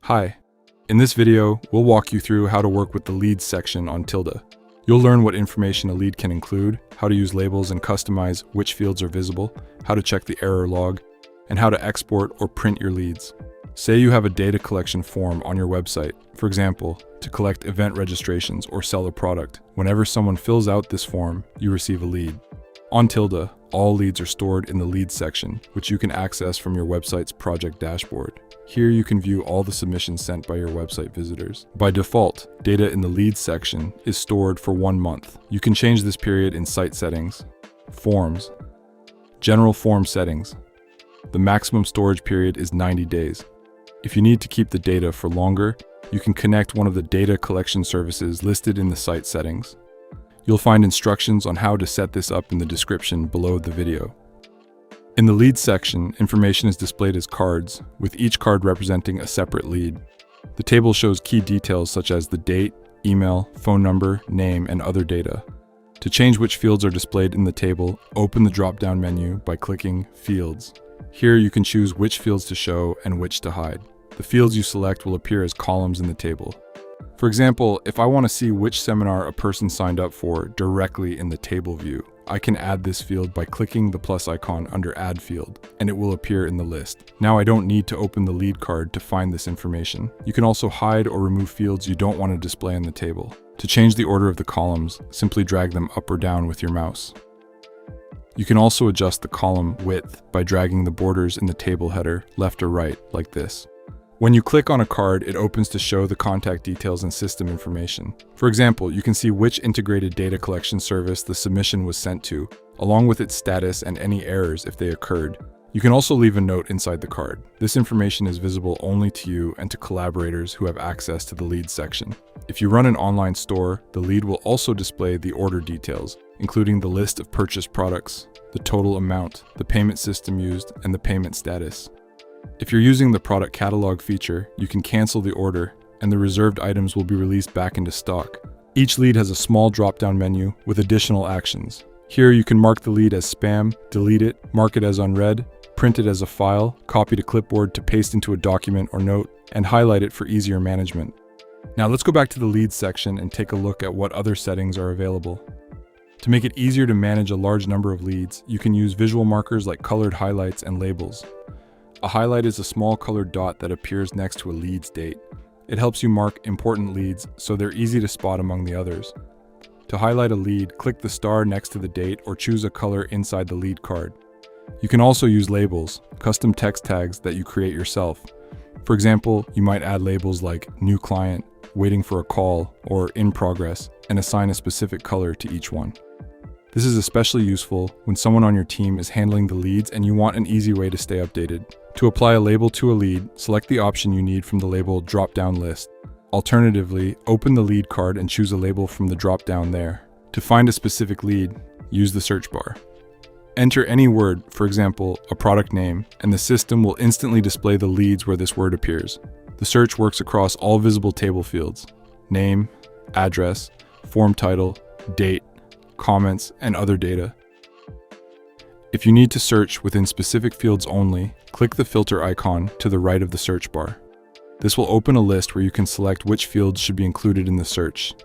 Hi. In this video, we'll walk you through how to work with the leads section on Tilda. You'll learn what information a lead can include, how to use labels and customize which fields are visible, how to check the error log, and how to export or print your leads. Say you have a data collection form on your website, for example, to collect event registrations or sell a product. Whenever someone fills out this form, you receive a lead. On Tilda, all leads are stored in the leads section, which you can access from your website's project dashboard. Here you can view all the submissions sent by your website visitors. By default, data in the leads section is stored for 1 month. You can change this period in site settings, forms, general form settings. The maximum storage period is 90 days. If you need to keep the data for longer, you can connect one of the data collection services listed in the site settings. You'll find instructions on how to set this up in the description below the video. In the leads section, information is displayed as cards, with each card representing a separate lead. The table shows key details such as the date, email, phone number, name, and other data. To change which fields are displayed in the table, open the drop-down menu by clicking Fields. Here you can choose which fields to show and which to hide. The fields you select will appear as columns in the table. For example, if I want to see which seminar a person signed up for directly in the table view, I can add this field by clicking the plus icon under Add Field, and it will appear in the list. Now I don't need to open the lead card to find this information. You can also hide or remove fields you don't want to display in the table. To change the order of the columns, simply drag them up or down with your mouse. You can also adjust the column width by dragging the borders in the table header left or right, like this. When you click on a card, it opens to show the contact details and system information. For example, you can see which integrated data collection service the submission was sent to, along with its status and any errors if they occurred. You can also leave a note inside the card. This information is visible only to you and to collaborators who have access to the leads section. If you run an online store, the lead will also display the order details, including the list of purchased products, the total amount, the payment system used, and the payment status. If you're using the product catalog feature, you can cancel the order, and the reserved items will be released back into stock. Each lead has a small drop-down menu with additional actions. Here you can mark the lead as spam, delete it, mark it as unread, print it as a file, copy to clipboard to paste into a document or note, and highlight it for easier management. Now let's go back to the leads section and take a look at what other settings are available. To make it easier to manage a large number of leads, you can use visual markers like colored highlights and labels. A highlight is a small colored dot that appears next to a lead's date. It helps you mark important leads so they're easy to spot among the others. To highlight a lead, click the star next to the date or choose a color inside the lead card. You can also use labels, custom text tags that you create yourself. For example, you might add labels like New Client, Waiting for a Call, or In Progress, and assign a specific color to each one. This is especially useful when someone on your team is handling the leads and you want an easy way to stay updated. To apply a label to a lead, select the option you need from the label drop-down list. Alternatively, open the lead card and choose a label from the drop-down there. To find a specific lead, use the search bar. Enter any word, for example, a product name, and the system will instantly display the leads where this word appears. The search works across all visible table fields: name, address, form title, date, comments, and other data. If you need to search within specific fields only, click the filter icon to the right of the search bar. This will open a list where you can select which fields should be included in the search.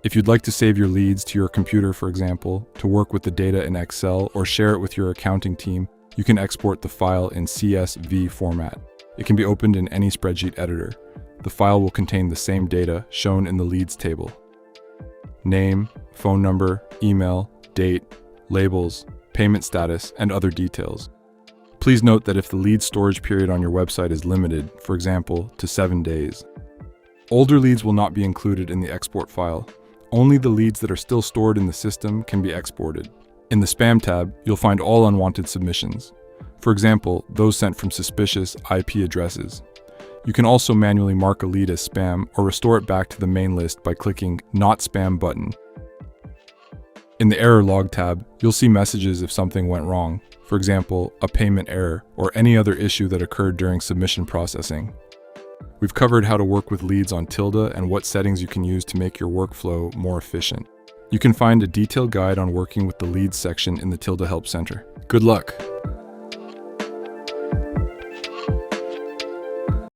If you'd like to save your leads to your computer, for example, to work with the data in Excel or share it with your accounting team, you can export the file in CSV format. It can be opened in any spreadsheet editor. The file will contain the same data shown in the leads table: name, phone number, email, date, labels, payment status, and other details. Please note that if the lead storage period on your website is limited, for example, to 7 days, older leads will not be included in the export file. Only the leads that are still stored in the system can be exported. In the Spam tab, you'll find all unwanted submissions. For example, those sent from suspicious IP addresses. You can also manually mark a lead as spam or restore it back to the main list by clicking Not Spam button. In the Error Log tab, you'll see messages if something went wrong, for example, a payment error or any other issue that occurred during submission processing. We've covered how to work with leads on Tilda and what settings you can use to make your workflow more efficient. You can find a detailed guide on working with the leads section in the Tilda Help Center. Good luck!